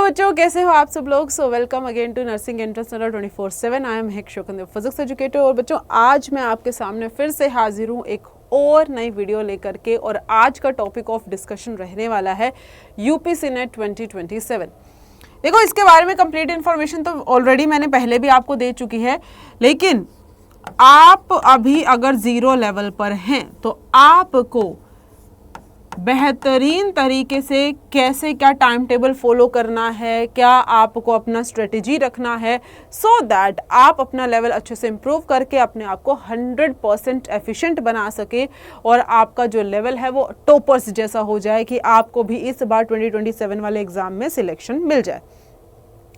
बच्चों, कैसे हो आप सब लोग। So welcome again to nursing entrance 24/7। I am हेक शोकंदेव, फिजिक्स एजुकेटर। और बच्चों, आज मैं आपके सामने फिर से हाजिर हूँ एक और नई वीडियो लेकर के। और आज का टॉपिक ऑफ डिस्कशन रहने वाला है यूपीसी नेट 2027। देखो, इसके बारे में कंप्लीट इन्फॉर्मेशन तो ऑलरेडी मैंने पहले भी आपको दे चुकी है, लेकिन आप अभी अगर 0 लेवल पर हैं तो आपको बेहतरीन तरीके से कैसे क्या टाइम टेबल फॉलो करना है, क्या आपको अपना स्ट्रेटेजी रखना है, सो दैट आप अपना लेवल अच्छे से इम्प्रूव करके अपने आप को 100% एफिशिएंट बना सके और आपका जो लेवल है वो टॉपर्स जैसा हो जाए कि आपको भी इस बार 2027 वाले एग्जाम में सिलेक्शन मिल जाए।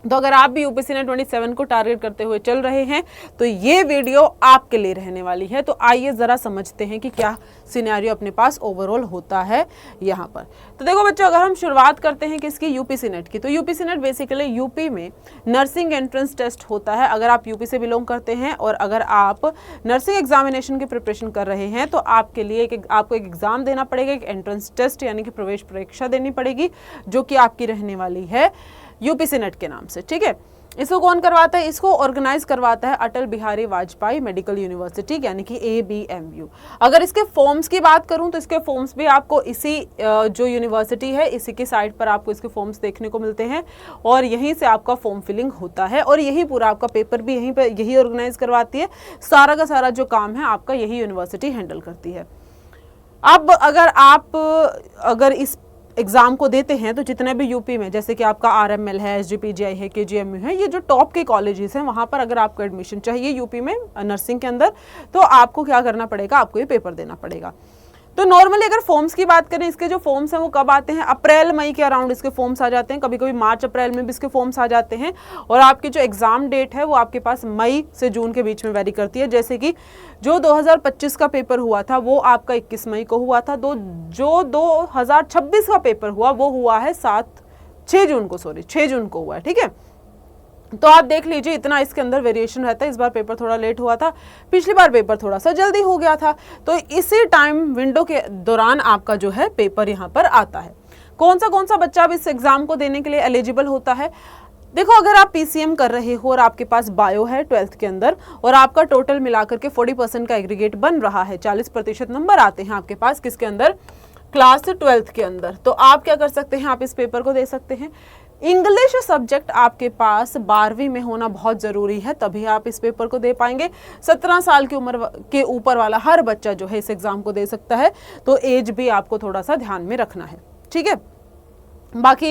तो अगर आप भी यूपीसी नेट 27 को टारगेट करते हुए चल रहे हैं तो ये वीडियो आपके लिए रहने वाली है। तो आइए ज़रा समझते हैं कि क्या सिनेरियो अपने पास ओवरऑल होता है यहाँ पर। तो देखो बच्चों, अगर हम शुरुआत करते हैं किसकी, यूपीसी नेट की, तो यूपीसी नेट बेसिकली यूपी में नर्सिंग एंट्रेंस टेस्ट होता है। अगर आप यूपी से बिलोंग करते हैं और अगर आप नर्सिंग एग्जामिनेशन की प्रिपरेशन कर रहे हैं तो आपके लिए आपको एक एग्ज़ाम देना पड़ेगा, एक एंट्रेंस टेस्ट यानी कि प्रवेश परीक्षा देनी पड़ेगी, जो कि आपकी रहने वाली है यूपीसी नेट के नाम से। ठीक है, इसको कौन करवाता है? इसको ऑर्गेनाइज करवाता है अटल बिहारी वाजपेयी मेडिकल यूनिवर्सिटी यानी कि ABMU। अगर इसके फॉर्म्स की बात करूं तो इसके फॉर्म्स भी आपको इसी जो यूनिवर्सिटी है इसी की साइट पर आपको इसके फॉर्म्स देखने को मिलते हैं और यहीं से आपका फॉर्म फिलिंग होता है और यही पूरा आपका पेपर भी यहीं पर यही ऑर्गेनाइज करवाती है। सारा का सारा जो काम है आपका यही यूनिवर्सिटी हैंडल करती है। अब अगर इस एग्जाम को देते हैं तो जितने भी यूपी में, जैसे कि आपका RML है, SGPGI है, KGMU है, ये जो टॉप के कॉलेजेस हैं वहाँ पर अगर आपको एडमिशन चाहिए यूपी में नर्सिंग के अंदर तो आपको क्या करना पड़ेगा, आपको ये पेपर देना पड़ेगा। तो नॉर्मली अगर फॉर्म्स की बात करें, इसके जो फॉर्म्स हैं वो कब आते हैं? अप्रैल मई के अराउंड इसके फॉर्म्स आ जाते हैं, कभी कभी मार्च अप्रैल में भी इसके फॉर्म्स आ जाते हैं। और आपकी जो एग्ज़ाम डेट है वो आपके पास मई से जून के बीच में वेरी करती है। जैसे कि जो 2025 का पेपर हुआ था वो आपका 21 मई को हुआ था, जो 2026 का पेपर हुआ वो हुआ है 6 जून को हुआ है। ठीक है, तो आप देख लीजिए इतना इसके अंदर वेरिएशन रहता है। इस बार पेपर थोड़ा लेट हुआ था, पिछली बार पेपर थोड़ा सा जल्दी हो गया था। तो इसी टाइम विंडो के दौरान आपका जो है पेपर यहाँ पर आता है। कौन सा बच्चा अब इस एग्जाम को देने के लिए एलिजिबल होता है? देखो, अगर आप PCM कर रहे हो और आपके पास बायो है 12th के अंदर और आपका टोटल मिलाकर के 40% का एग्रीगेट बन रहा है, 40% नंबर आते हैं आपके पास किसके अंदर, क्लास 12th के अंदर, तो आप क्या कर सकते हैं, आप इस पेपर को दे सकते हैं। इंग्लिश सब्जेक्ट आपके पास 12वीं में होना बहुत ज़रूरी है, तभी आप इस पेपर को दे पाएंगे। 17 साल की उम्र के ऊपर वाला हर बच्चा जो है इस एग्ज़ाम को दे सकता है, तो एज भी आपको थोड़ा सा ध्यान में रखना है। ठीक है, बाकी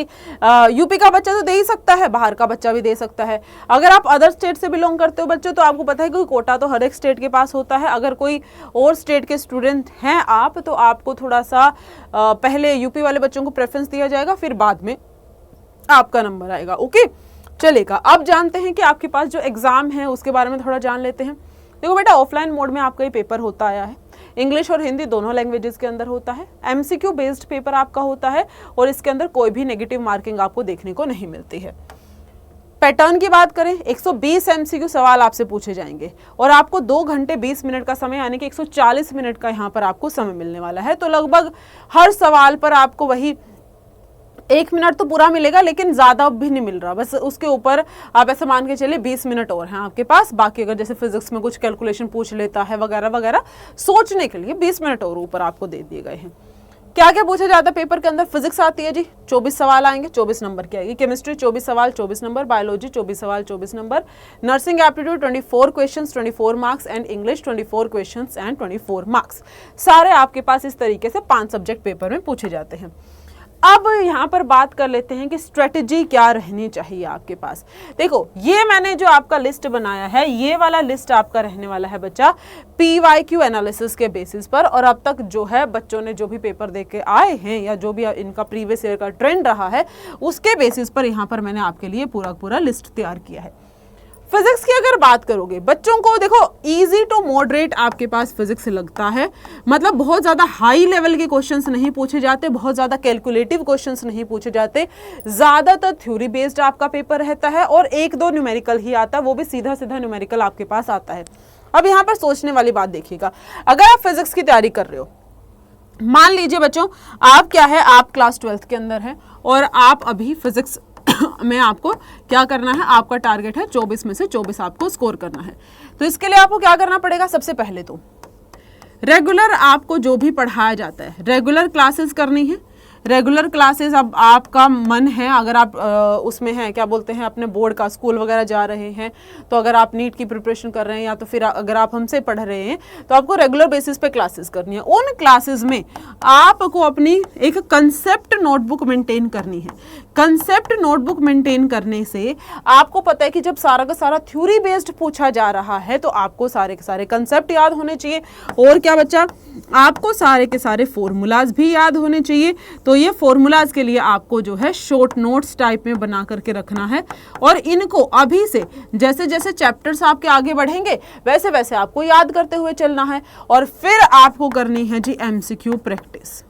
यूपी का बच्चा तो दे ही सकता है, बाहर का बच्चा भी दे सकता है। अगर आप अदर स्टेट से बिलोंग करते हो बच्चों तो आपको पता है कि कोटा तो हर एक स्टेट के पास होता है। अगर कोई और स्टेट के स्टूडेंट हैं आप तो आपको थोड़ा सा पहले यूपी वाले बच्चों को प्रेफरेंस दिया जाएगा, फिर बाद में आपका नंबर आएगा। ओके, चलेगा। अब जानते हैं कि आपके पास जो एग्ज़ाम है उसके बारे में थोड़ा जान लेते हैं। देखो बेटा, ऑफलाइन मोड में आपका ये पेपर होता आया है, इंग्लिश और हिंदी दोनों लैंग्वेजेस के अंदर होता है। MCQ बेस्ड पेपर आपका होता है और इसके अंदर कोई भी नेगेटिव मार्किंग आपको देखने को नहीं मिलती है। पैटर्न की बात करें, 120 MCQ सवाल आपसे पूछे जाएंगे और आपको 2 घंटे 20 मिनट का समय यानी कि 140 मिनट का यहाँ पर आपको समय मिलने वाला है। तो लगभग हर सवाल पर आपको वही 1 मिनट तो पूरा मिलेगा, लेकिन ज़्यादा भी नहीं मिल रहा, बस उसके ऊपर आप ऐसा मान के चलिए 20 मिनट और हैं आपके पास। बाकी अगर जैसे फिजिक्स में कुछ कैलकुलेशन पूछ लेता है वगैरह वगैरह, सोचने के लिए 20 मिनट और ऊपर आपको दे दिए गए हैं। क्या क्या पूछा जाता है पेपर के अंदर? फिजिक्स आती है जी, 24 सवाल आएंगे, 24 नंबर की आएगी। केमिस्ट्री 24 सवाल 24 नंबर, बायोलॉजी 24 सवाल 24 number, nursing aptitude 24 questions 24 marks and English 24 questions and 24 marks. सारे आपके पास इस तरीके से 5 सब्जेक्ट पेपर में पूछे जाते हैं। अब यहाँ पर बात कर लेते हैं कि स्ट्रेटजी क्या रहनी चाहिए आपके पास। देखो, ये मैंने जो आपका लिस्ट बनाया है, ये वाला लिस्ट आपका रहने वाला है बच्चा PYQ एनालिसिस के बेसिस पर। और अब तक जो है बच्चों ने जो भी पेपर दे के आए हैं या जो भी इनका प्रीवियस ईयर का ट्रेंड रहा है उसके बेसिस पर यहाँ पर मैंने आपके लिए पूरा लिस्ट तैयार किया है। फिजिक्स की अगर बात करोगे बच्चों को, देखो इजी टू मॉडरेट आपके पास फिजिक्स लगता है, मतलब बहुत ज़्यादा हाई लेवल के क्वेश्चंस नहीं पूछे जाते, बहुत ज़्यादा कैलकुलेटिव क्वेश्चंस नहीं पूछे जाते, ज़्यादातर थ्योरी बेस्ड आपका पेपर रहता है और 1-2 न्यूमेरिकल ही आता है, वो भी सीधा न्यूमेरिकल आपके पास आता है। अब यहाँ पर सोचने वाली बात देखिएगा, अगर आप फिजिक्स की तैयारी कर रहे हो, मान लीजिए बच्चों आप क्या है, आप क्लास 12th के अंदर हैं और आप अभी फिजिक्स में आपको क्या करना है, आपका टारगेट है 24 में से 24 आपको स्कोर करना है। तो इसके लिए आपको क्या करना पड़ेगा, सबसे पहले तो रेगुलर आपको जो भी पढ़ाया जाता है रेगुलर क्लासेस करनी है। रेगुलर क्लासेस, अब आपका मन है, अगर आप उसमें हैं क्या बोलते हैं अपने बोर्ड का स्कूल वगैरह जा रहे हैं, तो अगर आप नीट की प्रिपरेशन कर रहे हैं या तो फिर अगर आप हमसे पढ़ रहे हैं तो आपको रेगुलर बेसिस पे क्लासेस करनी है। उन क्लासेस में आपको अपनी एक कंसेप्ट नोटबुक मेंटेन करनी है। कंसेप्ट नोटबुक मेंटेन करने से आपको पता है कि जब सारा का सारा थ्योरी बेस्ड पूछा जा रहा है तो आपको सारे के सारे कंसेप्ट याद होने चाहिए, और क्या बच्चा, आपको सारे के सारे फॉर्मूलाज भी याद होने चाहिए। तो ये फॉर्मूलाज के लिए आपको जो है शॉर्ट नोट्स टाइप में बना करके रखना है, और इनको अभी से जैसे जैसे चैप्टर्स आपके आगे बढ़ेंगे वैसे वैसे आपको याद करते हुए चलना है, और फिर आपको करनी है जी एमसीक्यू प्रैक्टिस।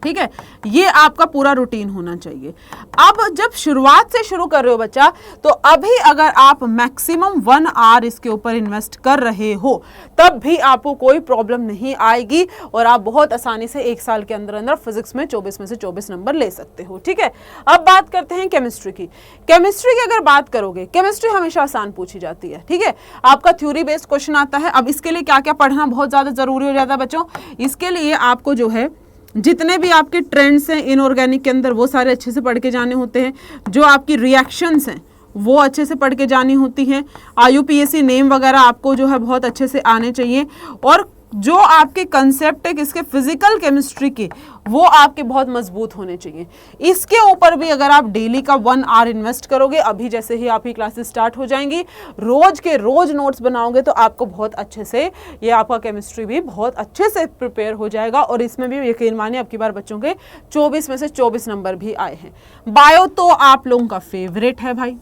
ठीक है, ये आपका पूरा रूटीन होना चाहिए। अब जब शुरुआत से शुरू कर रहे हो बच्चा, तो अभी अगर आप मैक्सिमम 1 आवर इसके ऊपर इन्वेस्ट कर रहे हो तब भी आपको कोई प्रॉब्लम नहीं आएगी, और आप बहुत आसानी से 1 साल के अंदर अंदर फिजिक्स में 24 में से 24 नंबर ले सकते हो। ठीक है, अब बात करते हैं केमिस्ट्री की। केमिस्ट्री की अगर बात करोगे, केमिस्ट्री हमेशा आसान पूछी जाती है। ठीक है, आपका थ्योरी बेस्ड क्वेश्चन आता है। अब इसके लिए क्या क्या पढ़ना बहुत ज्यादा जरूरी हो जाता है बच्चों, इसके लिए आपको जो है जितने भी आपके ट्रेंड्स हैं इनऑर्गेनिक के अंदर वो सारे अच्छे से पढ़ के जाने होते हैं। जो आपकी रिएक्शंस हैं वो अच्छे से पढ़ के जानी होती हैं। IUPAC नेम वगैरह आपको जो है बहुत अच्छे से आने चाहिए, और जो आपके कंसेप्ट है किसके, फिजिकल केमिस्ट्री के, वो आपके बहुत मजबूत होने चाहिए। इसके ऊपर भी अगर आप डेली का 1 आवर इन्वेस्ट करोगे, अभी जैसे ही आपकी क्लासेस स्टार्ट हो जाएंगी, रोज के रोज नोट्स बनाओगे तो आपको बहुत अच्छे से ये आपका केमिस्ट्री भी बहुत अच्छे से प्रिपेयर हो जाएगा। और इसमें भी यकीन मानिए अब की बार बच्चों के 24 में से 24 नंबर भी आए हैं। बायो तो आप लोगों का फेवरेट है भाई,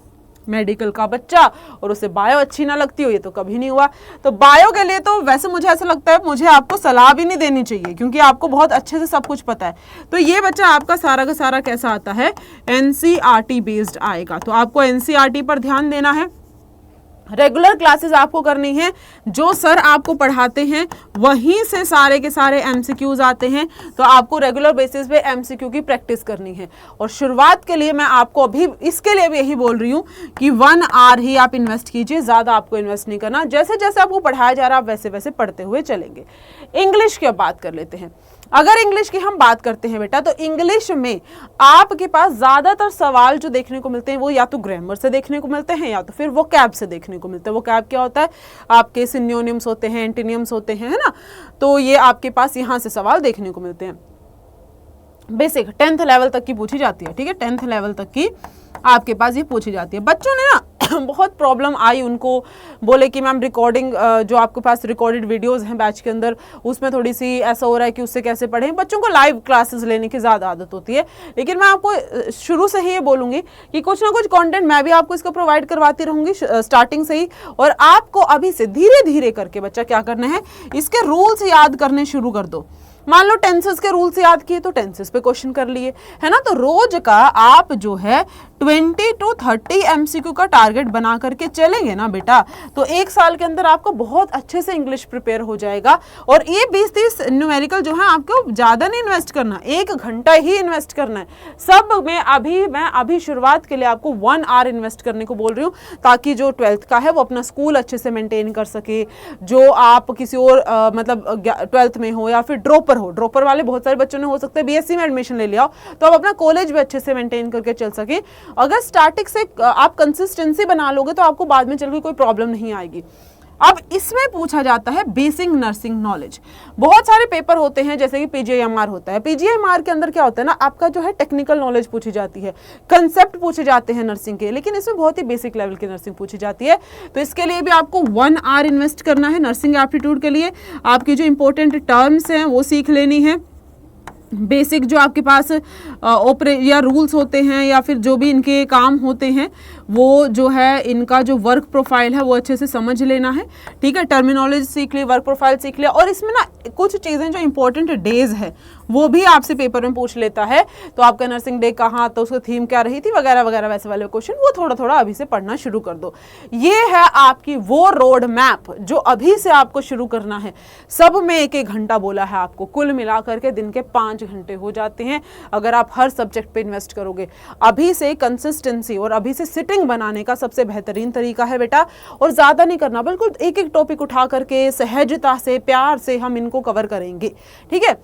मेडिकल का बच्चा और उसे बायो अच्छी ना लगती हो, ये तो कभी नहीं हुआ। तो बायो के लिए तो वैसे मुझे ऐसा लगता है मुझे आपको सलाह भी नहीं देनी चाहिए, क्योंकि आपको बहुत अच्छे से सब कुछ पता है। तो ये बच्चा आपका सारा का सारा कैसा आता है, NCERT बेस्ड आएगा। तो आपको NCERT पर ध्यान देना है। रेगुलर क्लासेस आपको करनी है, जो सर आपको पढ़ाते हैं वहीं से सारे के सारे MCQs आते हैं, तो आपको रेगुलर बेसिस पे MCQ की प्रैक्टिस करनी है। और शुरुआत के लिए मैं आपको अभी इसके लिए भी यही बोल रही हूँ कि 1 आवर ही आप इन्वेस्ट कीजिए, ज़्यादा आपको इन्वेस्ट नहीं करना। जैसे जैसे आपको पढ़ाया जा रहा है आप वैसे वैसे पढ़ते हुए चलेंगे। इंग्लिश की अब बात कर लेते हैं। अगर इंग्लिश की हम बात करते हैं बेटा, तो इंग्लिश में आपके पास ज्यादातर सवाल जो देखने को मिलते हैं वो या तो ग्रामर से देखने को मिलते हैं या तो फिर वोकैब से देखने को मिलते हैं। वोकैब क्या होता है, आपके सिनोनिम्स होते हैं, एंटोनिम्स होते हैं, है ना। तो ये आपके पास यहाँ से सवाल देखने को मिलते हैं। बेसिक 10th लेवल तक की पूछी जाती है। ठीक है, 10th लेवल तक की आपके पास ये पूछी जाती है। बच्चों ने ना बहुत प्रॉब्लम आई, उनको बोले कि मैम रिकॉर्डिंग जो आपके पास रिकॉर्डेड वीडियोस हैं बैच के अंदर, उसमें थोड़ी सी ऐसा हो रहा है कि उससे कैसे पढ़ें। बच्चों को लाइव क्लासेस लेने की ज़्यादा आदत होती है, लेकिन मैं आपको शुरू से ही ये बोलूँगी कि कुछ ना कुछ कंटेंट मैं भी आपको इसको प्रोवाइड करवाती रहूँगी स्टार्टिंग से ही। और आपको अभी से धीरे धीरे करके बच्चा क्या करना है, इसके रूल्स याद करने शुरू कर दो। मान लो टेंसेस के रूल्स याद किए तो टेंसेस पे क्वेश्चन कर लिए, है ना। तो रोज का आप जो है 20 to 30 MCQ का टारगेट बना करके चलेंगे ना बेटा, तो 1 साल के अंदर आपको बहुत अच्छे से इंग्लिश प्रिपेयर हो जाएगा। और ये 20-30 न्यूमेरिकल जो है आपको ज़्यादा नहीं इन्वेस्ट करना, 1 घंटा ही इन्वेस्ट करना है सब में। मैं अभी शुरुआत के लिए आपको 1 आवर इन्वेस्ट करने को बोल रही हूँ, ताकि जो 12th का है वो अपना स्कूल अच्छे से मेंटेन कर सके। जो आप किसी और मतलब 12th में हो या फिर ड्रॉपर वाले बहुत सारे बच्चों ने हो सकता है BSc में एडमिशन ले लिया हो, तो आप अपना कॉलेज भी अच्छे से मेंटेन करके चल सके। अगर स्टार्टिंग से आप कंसिस्टेंसी बना लोगे तो आपको बाद में चल के कोई प्रॉब्लम नहीं आएगी। अब इसमें पूछा जाता है बेसिक नर्सिंग नॉलेज। बहुत सारे पेपर होते हैं, जैसे कि PGIMR होता है। PGIMR के अंदर क्या होता है ना, आपका जो है टेक्निकल नॉलेज पूछी जाती है, कंसेप्ट पूछे जाते हैं नर्सिंग के, लेकिन इसमें बहुत ही बेसिक लेवल की नर्सिंग पूछी जाती है। तो इसके लिए भी आपको 1 आवर इन्वेस्ट करना है। नर्सिंग एप्टीट्यूड के लिए आपकी जो इंपॉर्टेंट टर्म्स हैं वो सीख लेनी है। बेसिक जो आपके पास या रूल्स होते हैं या फिर जो भी इनके काम होते हैं, वो जो है इनका जो वर्क प्रोफाइल है वो अच्छे से समझ लेना है। ठीक है, टर्मिनोलॉजी सीख ली, वर्क प्रोफाइल सीख लिया। और इसमें ना कुछ चीज़ें जो इंपॉर्टेंट डेज है वो भी आपसे पेपर में पूछ लेता है। तो आपका नर्सिंग डे कहाँ, तो उसका थीम क्या रही थी, वगैरह वगैरह वैसे वाले क्वेश्चन वो थोड़ा थोड़ा अभी से पढ़ना शुरू कर दो। ये है आपकी वो रोड मैप जो अभी से आपको शुरू करना है। सब में 1-1 घंटा बोला है आपको, कुल मिलाकर के दिन के 5 घंटे हो जाते हैं अगर आप हर सब्जेक्ट पे इन्वेस्ट करोगे। अभी से कंसिस्टेंसी और अभी से सिटिंग बनाने का सबसे बेहतरीन तरीका है बेटा। और ज्यादा नहीं करना, बिल्कुल एक एक टॉपिक उठा करके सहजता से प्यार से हम इनको कवर करेंगे, ठीक है।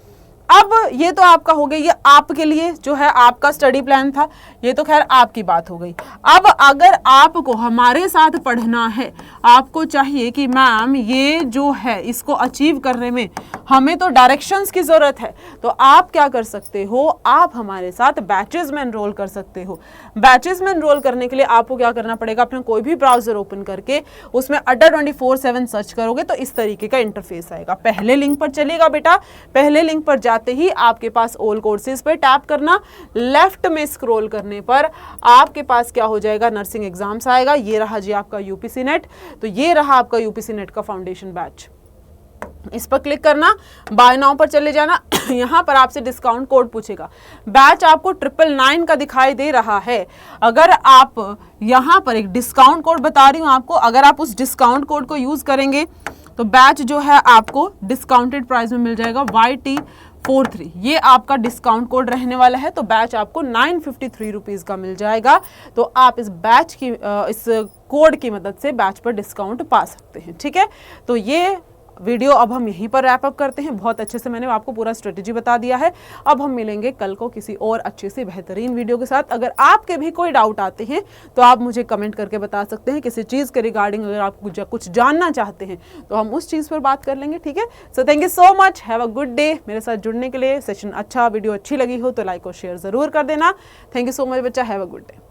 अब ये तो आपका हो गया, ये आपके लिए जो है आपका स्टडी प्लान था, ये तो खैर आपकी बात हो गई। अब अगर आपको हमारे साथ पढ़ना है, आपको चाहिए कि मैम ये जो है इसको अचीव करने में हमें तो डायरेक्शंस की जरूरत है, तो आप क्या कर सकते हो, आप हमारे साथ बैचेस में एनरोल कर सकते हो। बैचेस में एनरोल करने के लिए आपको क्या करना पड़ेगा, अपना कोई भी ब्राउजर ओपन करके उसमें अड्डा 24/7 सर्च करोगे तो इस तरीके का इंटरफेस आएगा। पहले लिंक पर चलेगा बेटा, पहले लिंक पर जाते ही आपके पास ऑल कोर्सेज पे टैप करना, लेफ्ट में स्क्रॉल करने पर आपके पास क्या हो जाएगा, नर्सिंग एग्जाम्स आएगा। ये रहा जी आपका यूपीसी नेट, तो ये रहा आपका यूपीसी नेट का फाउंडेशन बैच। इस पर क्लिक करना, बाय नाउ पर चले जाना। यहां पर आपसे डिस्काउंट कोड पूछेगा, बैच आपको 999 का दिखाई दे रहा है। अगर आप यहां पर एक डिस्काउंट कोड बता रही हूं आपको, अगर आप उस डिस्काउंट कोड को यूज करेंगे तो बैच जो है आपको डिस्काउंटेड प्राइस में मिल जाएगा YT43। ये आपका डिस्काउंट कोड रहने वाला है, तो बैच आपको 953 रुपीज का मिल जाएगा। तो आप इस बैच की इस कोड की मदद से बैच पर डिस्काउंट पा सकते हैं, ठीक है। तो ये वीडियो अब हम यहीं पर रैप अप करते हैं। बहुत अच्छे से मैंने आपको पूरा स्ट्रेटेजी बता दिया है। अब हम मिलेंगे कल को किसी और अच्छे से बेहतरीन वीडियो के साथ। अगर आपके भी कोई डाउट आते हैं तो आप मुझे कमेंट करके बता सकते हैं किसी चीज़ के रिगार्डिंग। अगर आप कुछ जानना चाहते हैं तो हम उस चीज़ पर बात कर लेंगे, ठीक है। So thank you so much, have a good day. मेरे साथ जुड़ने के लिए, सेशन अच्छा, वीडियो अच्छी लगी हो तो लाइक और शेयर ज़रूर कर देना। थैंक यू सो मच बच्चा, हैव अ गुड डे।